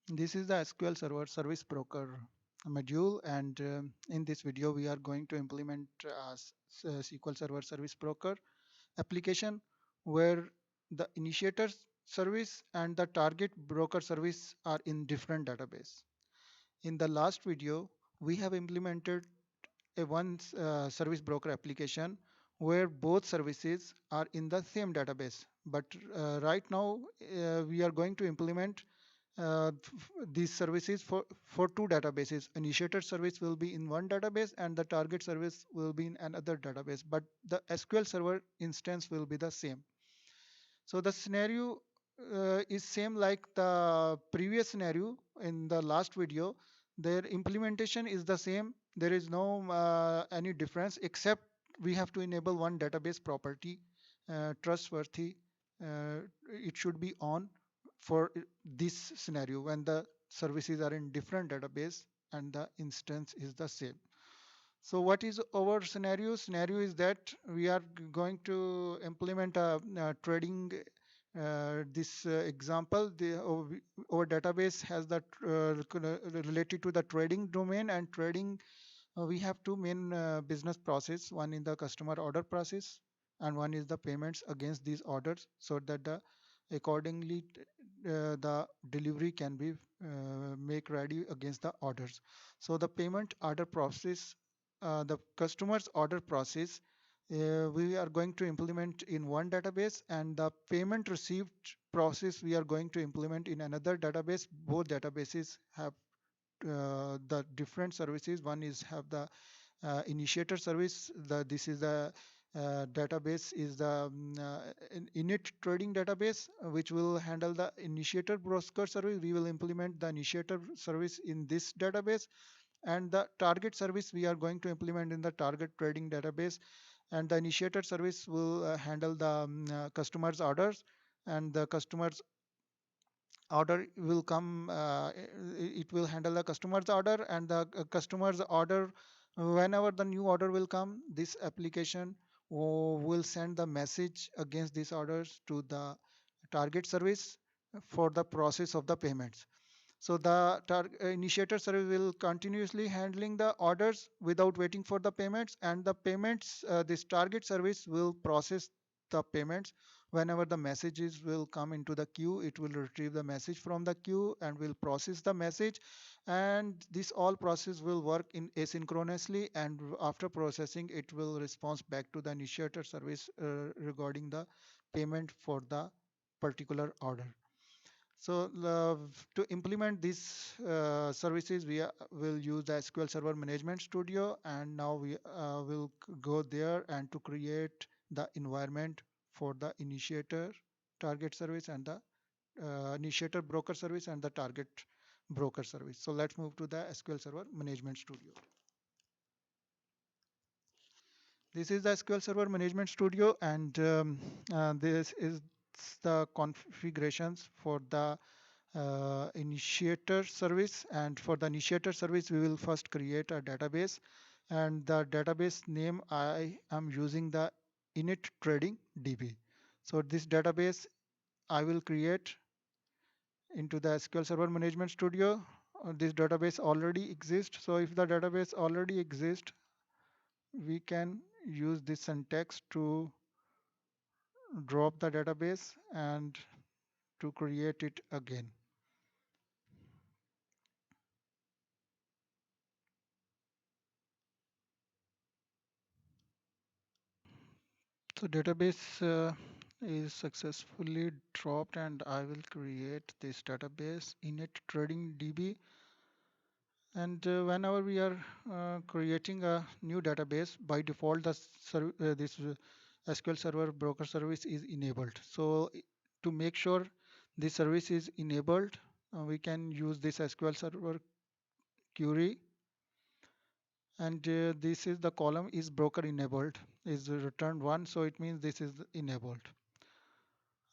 This is the SQL Server Service Broker module, and in this video we are going to implement SQL Server Service Broker application where the initiator service and the target broker service are in different database. In the last video, we have implemented a one service broker application where both services are in the same database. But right now, we are going to implement these services for two databases. Initiator service will be in one database and the target service will be in another database, but the SQL Server instance will be the same. So the scenario is same like the previous scenario in the last video. Their implementation is the same. There is no any difference except we have to enable one database property, trustworthy. It should be on for this scenario when the services are in different database and the instance is the same. So what is our scenario? Scenario is that we are going to implement a trading this example. Our database has that related to the trading domain, and trading we have two main business process. One is the customer order process and one is the payments against these orders, so that the accordingly the delivery can be make ready against the orders. So the payment order process, the customer's order process, we are going to implement in one database, and the payment received process we are going to implement in another database. Both databases have the different services. One is have the initiator service. This is the database is the init trading database, which will handle the initiator broker service. We will implement the initiator service in this database, and the target service we are going to implement in the target trading database. And the initiator service will handle the customer's orders, and the customer's order will come, it will handle the customer's order, and the customer's order, whenever the new order will come, this application will send the message against these orders to the target service for the process of the payments. So the initiator service will continuously handling the orders without waiting for the payments, and the payments, this target service will process the payments. Whenever the messages will come into the queue, it will retrieve the message from the queue and will process the message. And this all process will work in asynchronously, and after processing, it will respond back to the initiator service regarding the payment for the particular order. So to implement these services, we will use the SQL Server Management Studio, and now we will go there and to create the environment for the initiator target service and the initiator broker service and the target broker service. So let's move to the SQL Server Management Studio. This is the SQL Server Management Studio, and this is the configurations for the initiator service. And for the initiator service, we will first create a database, and the database name I am using the init trading DB. So this database I will create into the SQL Server Management Studio. This database already exists. So if the database already exists, we can use this syntax to drop the database and to create it again. So database is successfully dropped, and I will create this database init trading DB. And whenever we are creating a new database, by default this SQL Server broker service is enabled. So to make sure this service is enabled, we can use this SQL Server query, and this is the column is broker enabled is returned 1, so it means this is enabled.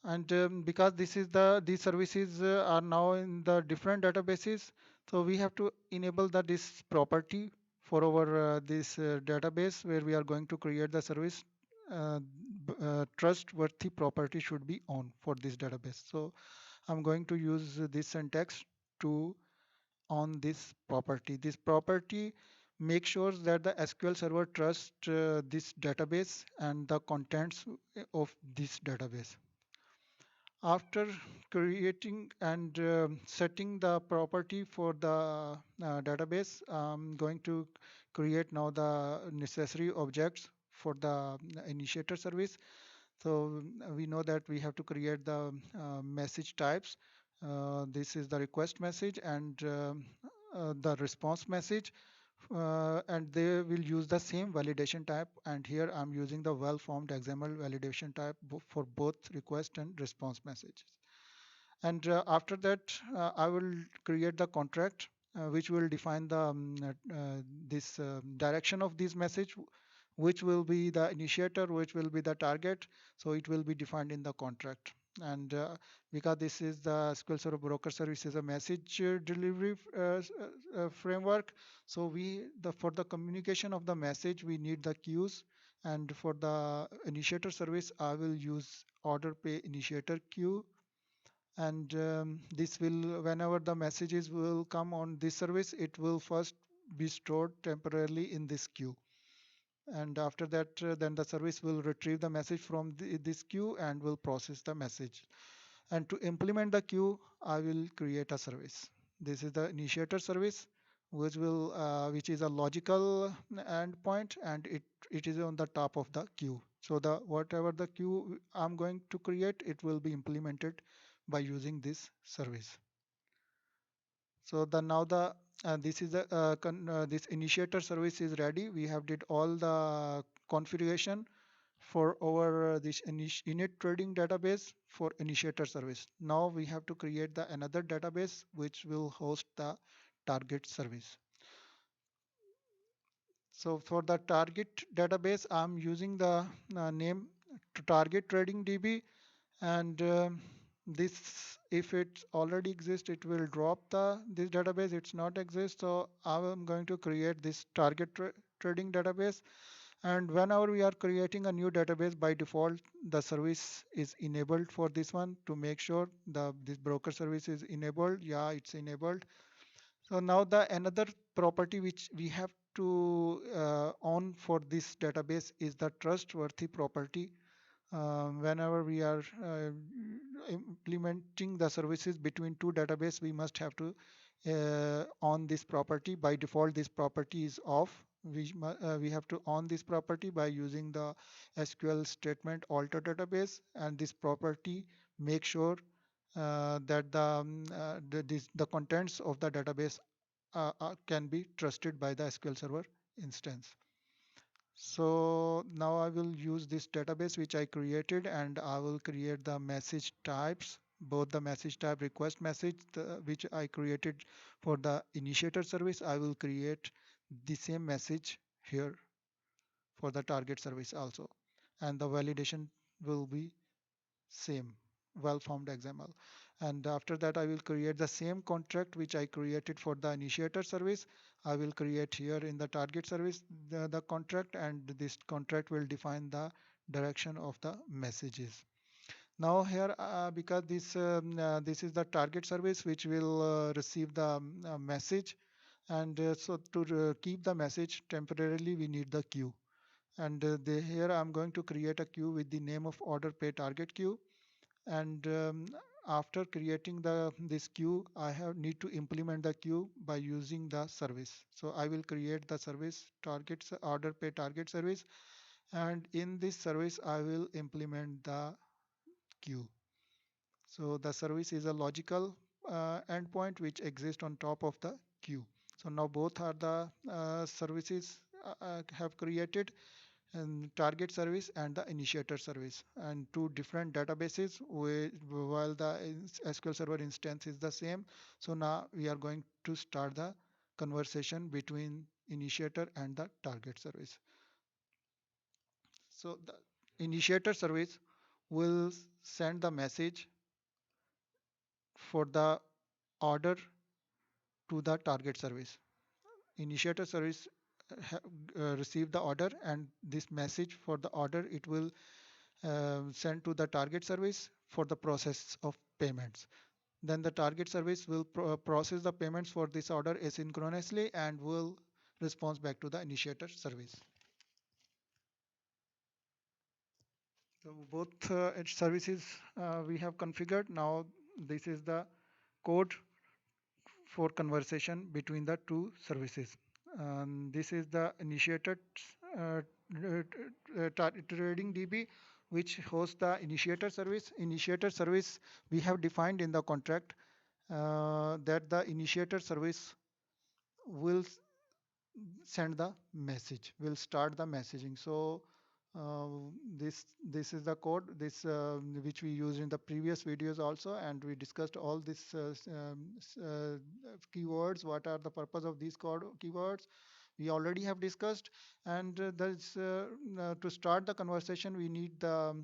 And because this is these services are now in the different databases, so we have to enable this property for our this database where we are going to create the service. Trustworthy property should be on for this database. So I'm going to use this syntax to on this property. This property makes sure that the SQL Server trusts this database and the contents of this database. After creating and setting the property for the database, I'm going to create now the necessary objects for the initiator service. So we know that we have to create the message types. This is the request message and the response message, and they will use the same validation type. And here I'm using the well-formed XML validation type for both request and response messages. And after that, I will create the contract which will define the this direction of this message, which will be the initiator, which will be the target. So it will be defined in the contract. And because this is the SQL Server Broker Service is a message delivery framework, so for the communication of the message we need the queues. And for the initiator service, I will use order pay initiator queue. And this will, whenever the messages will come on this service, it will first be stored temporarily in this queue. And after that, then the service will retrieve the message from this queue and will process the message. And to implement the queue, I will create a service. This is the initiator service, which is a logical endpoint, and it is on the top of the queue. So the whatever the queue I'm going to create, it will be implemented by using this service. So the now the this is the this initiator service is ready. We have did all the configuration for our this init trading database for initiator service. Now we have to create the another database which will host the target service. So for the target database, I'm using the name to target trading DB. And this, if it already exists, it will drop the this database. It's not exist, so I'm going to create this target trading database. And whenever we are creating a new database, by default the service is enabled for this one to make sure the this broker service is enabled. Yeah, it's enabled. So now the another property which we have to on for this database is the trustworthy property. Whenever we are implementing the services between two database, we must have to on this property. By default, this property is off. We have to on this property by using the SQL statement alter database, and this property make sure that the contents of the database can be trusted by the SQL Server instance. So now I will use this database which I created, and I will create the message types, both the message type request message, which I created for the initiator service. I will create the same message here for the target service also. And the validation will be same, well-formed XML. And after that, I will create the same contract which I created for the initiator service. I will create here in the target service the contract, and this contract will define the direction of the messages. Now here, because this is the target service which will receive the message, and so to keep the message temporarily, we need the queue. And here I'm going to create a queue with the name of order pay target queue. And after creating this queue, I have need to implement the queue by using the service. So I will create the service targets order pay target service, and in this service I will implement the queue. So the service is a logical endpoint which exists on top of the queue. So now both are the services have created, and target service and the initiator service, and two different databases while the SQL Server instance is the same. So now we are going to start the conversation between initiator and the target service. So the initiator service will send the message for the order to the target service. Initiator service receive the order, and this message for the order it will sent to the target service for the process of payments. Then the target service will process the payments for this order asynchronously and will respond back to the initiator service. So both services we have configured. Now this is the code for conversation between the two services. This is the initiated uh, trading DB, which hosts the initiator service. Initiator service we have defined in the contract that the initiator service will send the message, will start the messaging. So uh, this is the code this which we used in the previous videos also, and we discussed all these keywords, what are the purpose of these code keywords we already have discussed. And to start the conversation we need the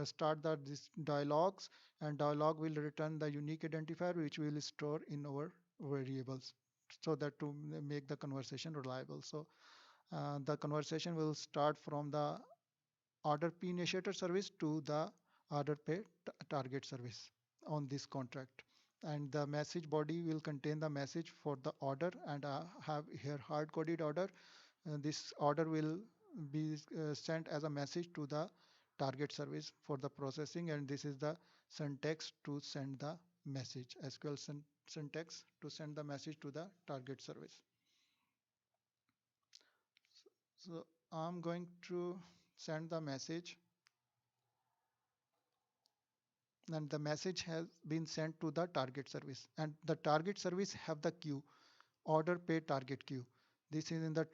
start the this dialogues, and dialogue will return the unique identifier which we will store in our variables, so that to make the conversation reliable. So the conversation will start from the order p initiator service to the order pay target service on this contract. And the message body will contain the message for the order, and have here hard coded order. This order will be sent as a message to the target service for the processing, and this is the syntax to send the message, SQL syntax to send the message to the target service. So I'm going to send the message, and the message has been sent to the target service, and the target service have the queue order pay target queue. This is in the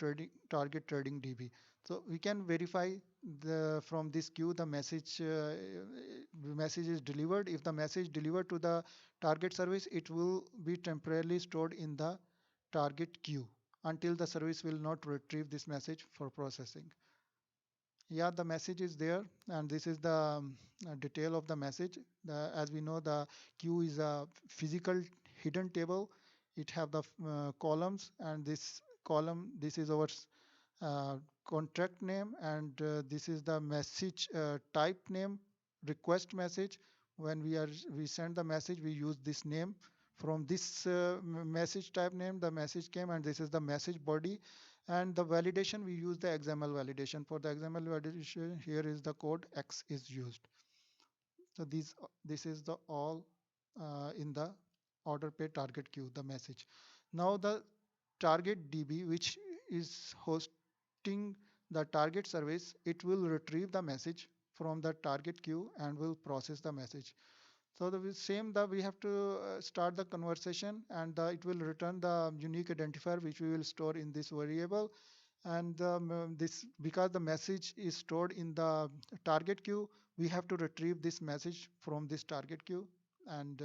target trading DB. So we can verify the from this queue the message is delivered. If the message delivered to the target service, it will be temporarily stored in the target queue until the service will not retrieve this message for processing. Yeah, the message is there, and this is the detail of the message. As we know, the queue is a physical hidden table. It have the columns, and this column, this is our uh, contract name, and this is the message type name, request message. When we send the message, we use this name. From this message type name the message came, and this is the message body. And the validation, we use the XML validation. For the XML validation, here is the code X is used. So this is the all in the order pay target queue, the message. Now the target DB, which is hosting the target service, it will retrieve the message from the target queue and will process the message. So the same that we have to start the conversation, and it will return the unique identifier which we will store in this variable. And this, because the message is stored in the target queue, we have to retrieve this message from this target queue. And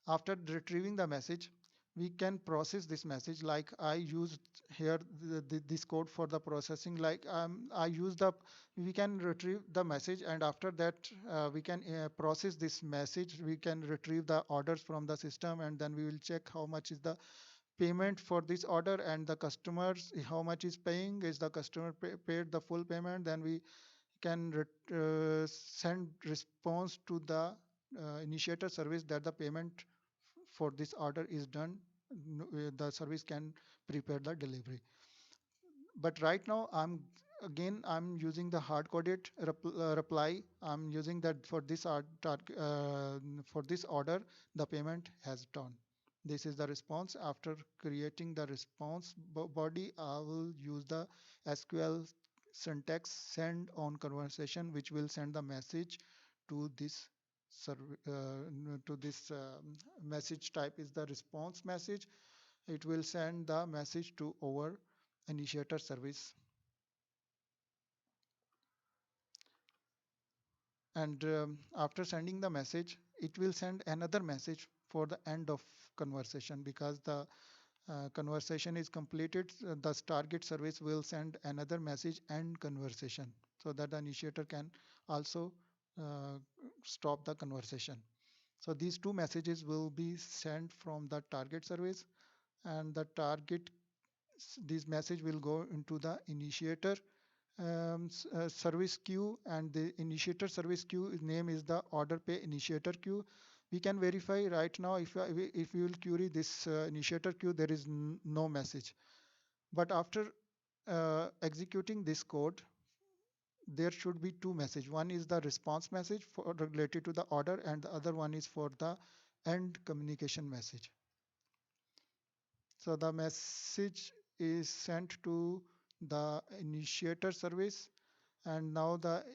after retrieving the message, we can process this message. Like I used here this code for the processing. Like I use the we can retrieve the message, and after that we can process this message. We can retrieve the orders from the system, and then we will check how much is the payment for this order, and the customers how much is paying. Is the customer paid the full payment? Then we can send response to the initiator service that the payment for this order is done. The service can prepare the delivery. But right now I'm using the hard coded reply. I'm using that for this for this order the payment has done. This is the response. After creating the response body, I will use the SQL syntax send on conversation, which will send the message to this message type is the response message. It will send the message to our initiator service. And after sending the message, it will send another message for the end of conversation. Because the conversation is completed, the target service will send another message end conversation, so that the initiator can also uh, stop the conversation. So these two messages will be sent from the target service, and the target this message will go into the initiator service queue, and the initiator service queue name is the order pay initiator queue. We can verify right now if you will query this initiator queue, there is no message. But after executing this code, there should be two messages. One is the response message for related to the order, and the other one is for the end communication message. So the message is sent to the initiator service, and now the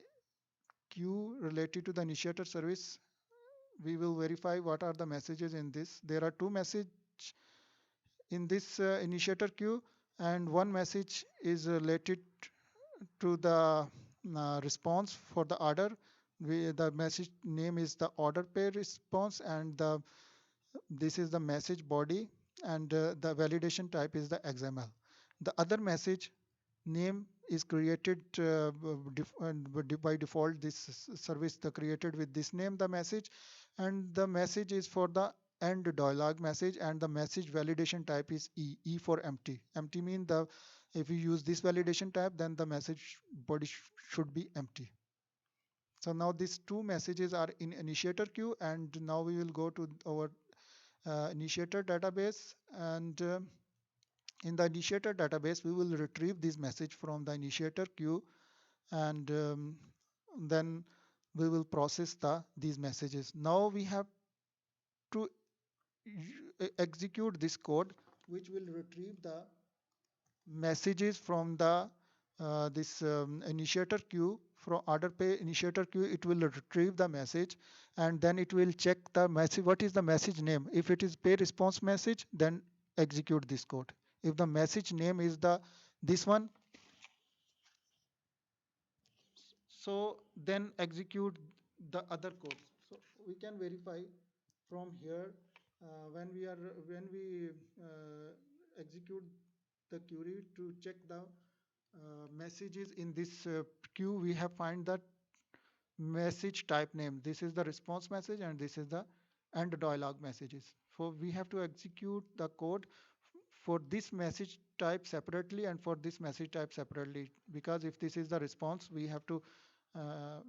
queue related to the initiator service, we will verify what are the messages in this. There are two messages in this initiator queue, and one message is related to the response for the order. The message name is the order pay response, and this is the message body, and the validation type is the XML. The other message name is created by default. This service the created with this name, the message, and the message is for the end dialog message, and the message validation type is E for empty. Empty mean the if you use this validation type, then the message body should be empty. So now these two messages are in initiator queue, and now we will go to our initiator database, and in the initiator database we will retrieve this message from the initiator queue, and then we will process these messages. Now we have to execute this code which will retrieve the messages from the this initiator queue. From order pay initiator queue, it will retrieve the message, and then it will check the message, what is the message name. If it is pay response message, then execute this code. If the message name is the this one, so then execute the other codes. So we can verify from here when we execute the query to check the messages in this queue, we have find that message type name. This is the response message, and this is the end dialog messages. So we have to execute the code for this message type separately and for this message type separately, because if this is the response, uh,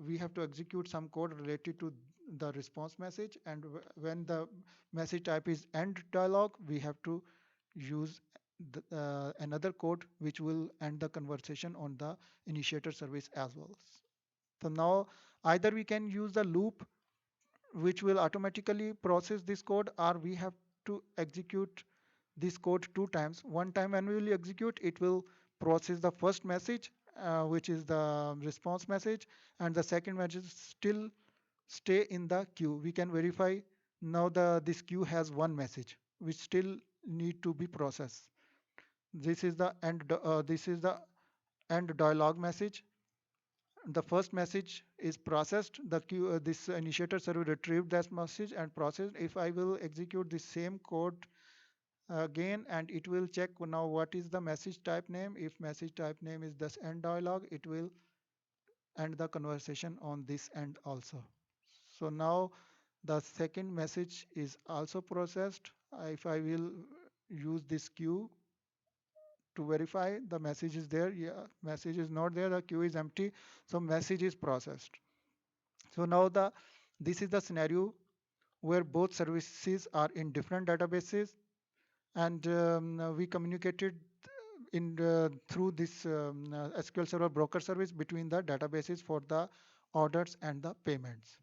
we have to execute some code related to the response message, and when the message type is end dialog, we have to use another code which will end the conversation on the initiator service as well. So now either we can use the loop which will automatically process this code, or we have to execute this code two times. One time when we will execute, it will process the first message, which is the response message, and the second message still stay in the queue. We can verify now this queue has one message which still need to be processed. This is the end dialog message. The first message is processed. This initiator server retrieved that message and processed. If I will execute the same code again, and it will check now what is the message type name. If message type name is this end dialog, it will end the conversation on this end also. So now the second message is also processed. If I will use this queue to verify the message is there, yeah, message is not there, the queue is empty, so message is processed. So now this is the scenario where both services are in different databases, and we communicated through this SQL Server broker service between the databases for the orders and the payments.